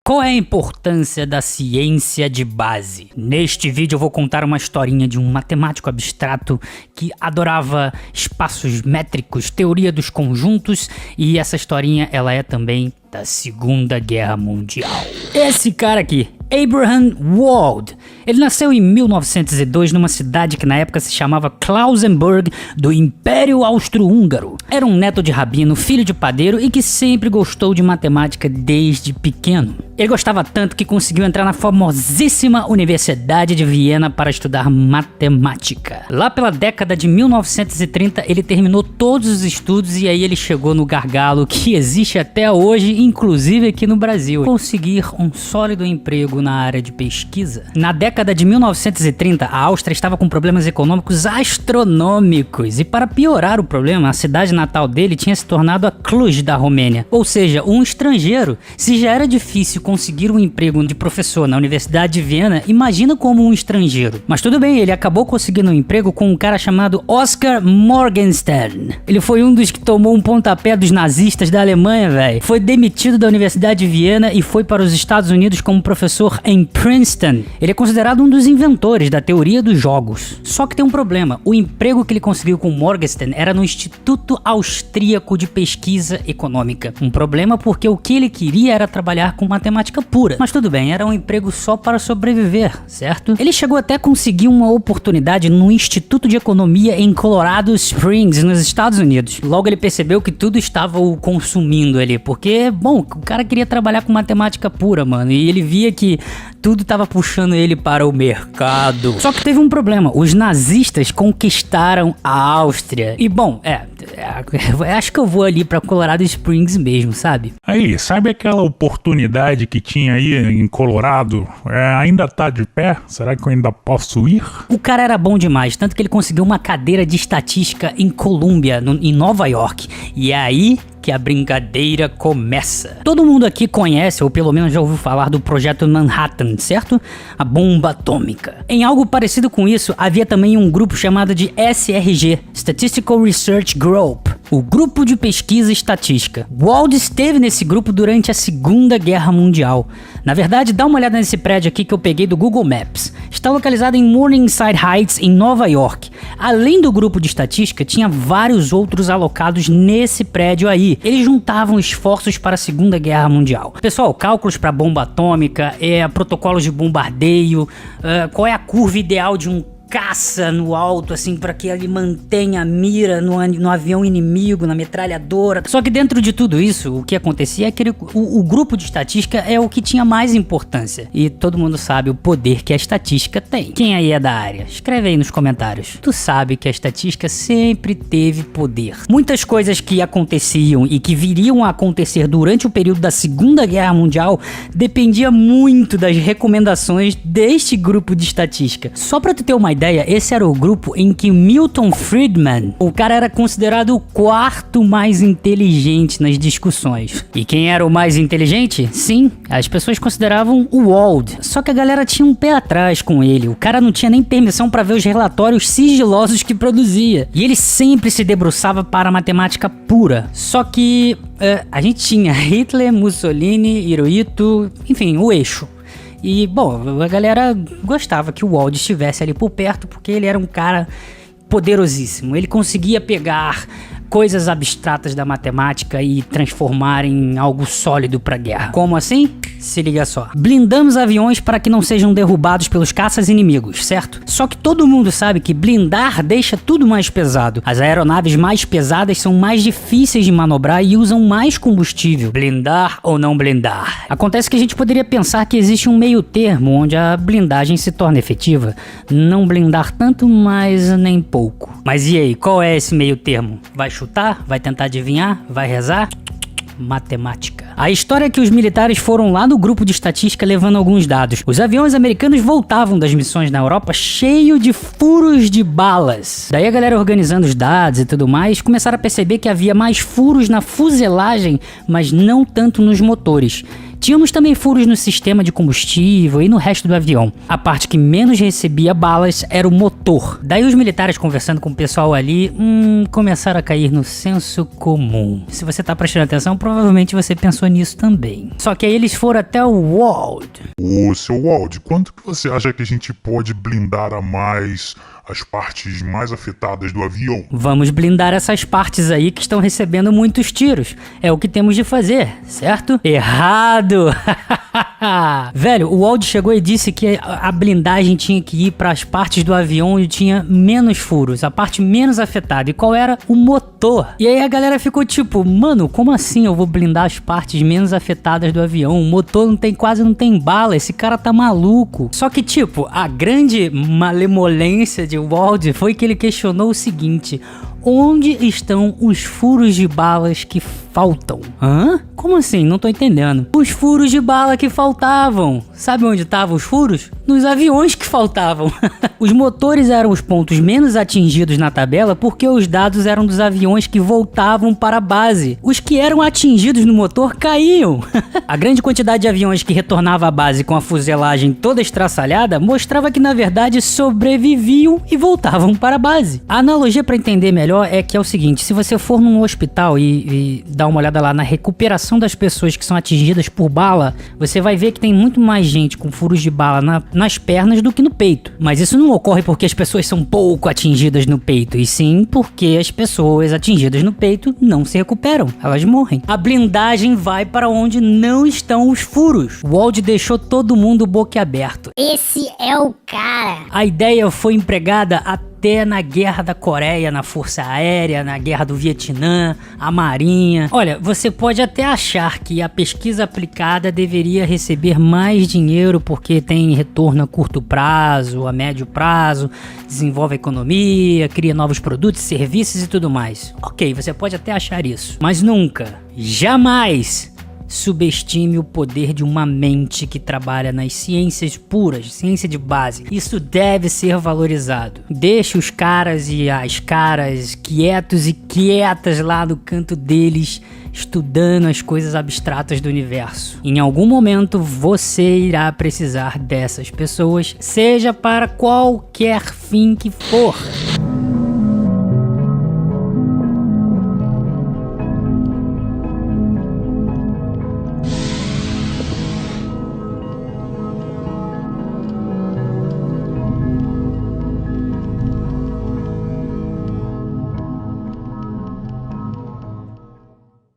Qual é a importância da ciência de base? Neste vídeo eu vou contar uma historinha de um matemático abstrato que adorava espaços métricos, teoria dos conjuntos, e essa historinha ela é também da Segunda Guerra Mundial. Esse cara aqui, Abraham Wald, ele nasceu em 1902 numa cidade que na época se chamava Klausenburg, do Império Austro-Húngaro. Era um neto de rabino, filho de padeiro e que sempre gostou de matemática desde pequeno. Ele gostava tanto que conseguiu entrar na famosíssima Universidade de Viena para estudar matemática. Lá pela década de 1930 ele terminou todos os estudos e aí ele chegou no gargalo que existe até hoje, inclusive aqui no Brasil: conseguir um sólido emprego na área de pesquisa. Na década de 1930, a Áustria estava com problemas econômicos astronômicos e, para piorar o problema, a cidade natal dele tinha se tornado a Cluj da Romênia, ou seja, um estrangeiro. Se já era difícil conseguir um emprego de professor na Universidade de Viena, imagina como um estrangeiro. Mas tudo bem, ele acabou conseguindo um emprego com um cara chamado Oskar Morgenstern. Ele foi um dos que tomou um pontapé dos nazistas da Alemanha, velho. Foi demitido da Universidade de Viena e foi para os Estados Unidos como professor em Princeton. Ele é considerado um dos inventores da teoria dos jogos. Só que tem um problema: o emprego que ele conseguiu com Morgenstern era no Instituto Austríaco de Pesquisa Econômica. Um problema porque o que ele queria era trabalhar com matemática pura. Mas tudo bem, era um emprego só para sobreviver, certo? Ele chegou até a conseguir uma oportunidade no Instituto de Economia em Colorado Springs, nos Estados Unidos. Logo ele percebeu que tudo estava o consumindo ali, porque, bom, o cara queria trabalhar com matemática pura, mano, e ele via que tudo estava puxando ele para o mercado. Só que teve um problema: os nazistas conquistaram a Áustria. E bom, acho que eu vou ali para Colorado Springs mesmo, sabe? Aí, sabe aquela oportunidade que tinha aí em Colorado? Ainda tá de pé? Será que eu ainda posso ir? O cara era bom demais, tanto que ele conseguiu uma cadeira de estatística em Columbia, em Nova York. E é aí que a brincadeira começa. Todo mundo aqui conhece, ou pelo menos já ouviu falar, do Projeto Manhattan, certo? A bomba atômica. Em algo parecido com isso, havia também um grupo chamado de SRG, Statistical Research Group, o Grupo de Pesquisa Estatística. Wald esteve nesse grupo durante a Segunda Guerra Mundial. Na verdade, dá uma olhada nesse prédio aqui que eu peguei do Google Maps. Está localizado em Morningside Heights, em Nova York. Além do grupo de estatística, tinha vários outros alocados nesse prédio aí. Eles juntavam esforços para a Segunda Guerra Mundial. Pessoal, cálculos para bomba atômica, protocolos de bombardeio, qual é a curva ideal de um caça no alto, assim, para que ele mantenha a mira no avião inimigo, na metralhadora. Só que dentro de tudo isso, o que acontecia é que o grupo de estatística é o que tinha mais importância. E todo mundo sabe o poder que a estatística tem. Quem aí é da área? Escreve aí nos comentários. Tu sabe que a estatística sempre teve poder. Muitas coisas que aconteciam e que viriam a acontecer durante o período da Segunda Guerra Mundial dependia muito das recomendações deste grupo de estatística. Só pra tu ter uma ideia, esse era o grupo em que Milton Friedman, o cara era considerado o quarto mais inteligente nas discussões. E quem era o mais inteligente? Sim, as pessoas consideravam o Wald. Só que a galera tinha um pé atrás com ele. O cara não tinha nem permissão para ver os relatórios sigilosos que produzia. E ele sempre se debruçava para a matemática pura. Só que a gente tinha Hitler, Mussolini, Hirohito, enfim, o eixo. E, bom, a galera gostava que o Wald estivesse ali por perto porque ele era um cara poderosíssimo. Ele conseguia pegar coisas abstratas da matemática e transformar em algo sólido pra guerra. Como assim? Se liga só. Blindamos aviões para que não sejam derrubados pelos caças inimigos, certo? Só que todo mundo sabe que blindar deixa tudo mais pesado. As aeronaves mais pesadas são mais difíceis de manobrar e usam mais combustível. Blindar ou não blindar? Acontece que a gente poderia pensar que existe um meio termo onde a blindagem se torna efetiva. Não blindar tanto, mas nem pouco. Mas e aí, qual é esse meio termo? Vai chutar? Vai tentar adivinhar? Vai rezar? Matemática. A história é que os militares foram lá no grupo de estatística levando alguns dados. Os aviões americanos voltavam das missões na Europa cheio de furos de balas. Daí a galera, organizando os dados e tudo mais, começaram a perceber que havia mais furos na fuselagem, mas não tanto nos motores. Tínhamos também furos no sistema de combustível e no resto do avião. A parte que menos recebia balas era o motor. Daí os militares conversando com o pessoal ali, começaram a cair no senso comum. Se você tá prestando atenção, provavelmente você pensou nisso também. Só que aí eles foram até o Wald. Ô, seu Wald, quanto que você acha que a gente pode blindar a mais as partes mais afetadas do avião? Vamos blindar essas partes aí que estão recebendo muitos tiros. É o que temos de fazer, certo? Errado! Velho, o Wald chegou e disse que a blindagem tinha que ir para as partes do avião onde tinha menos furos, a parte menos afetada. E qual era? O motor. E aí a galera ficou tipo, mano, como assim eu vou blindar as partes menos afetadas do avião? O motor quase não tem bala, esse cara tá maluco. Só que tipo, a grande malemolência de Wald foi que ele questionou o seguinte: onde estão os furos de balas que faltam? Hã? Como assim? Não tô entendendo. Os furos de bala que faltavam. Sabe onde estavam os furos? Nos aviões que faltavam. Os motores eram os pontos menos atingidos na tabela porque os dados eram dos aviões que voltavam para a base. Os que eram atingidos no motor caíam. A grande quantidade de aviões que retornava à base com a fuselagem toda estraçalhada mostrava que na verdade sobreviviam e voltavam para a base. A analogia para entender melhor é que é o seguinte: se você for num hospital e dar uma olhada lá na recuperação das pessoas que são atingidas por bala, você vai ver que tem muito mais gente com furos de bala nas pernas do que no peito. Mas isso não ocorre porque as pessoas são pouco atingidas no peito, e sim porque as pessoas atingidas no peito não se recuperam, elas morrem. A blindagem vai para onde não estão os furos. O Wald deixou todo mundo boquiaberto. Esse é o cara. A ideia foi empregada até na Guerra da Coreia, na Força Aérea, na Guerra do Vietnã, a Marinha. Olha, você pode até achar que a pesquisa aplicada deveria receber mais dinheiro porque tem retorno a curto prazo, a médio prazo, desenvolve a economia, cria novos produtos, serviços e tudo mais. Ok, você pode até achar isso, mas nunca, jamais subestime o poder de uma mente que trabalha nas ciências puras, ciência de base. Isso deve ser valorizado. Deixe os caras e as caras quietos e quietas lá no canto deles, estudando as coisas abstratas do universo. Em algum momento você irá precisar dessas pessoas, seja para qualquer fim que for.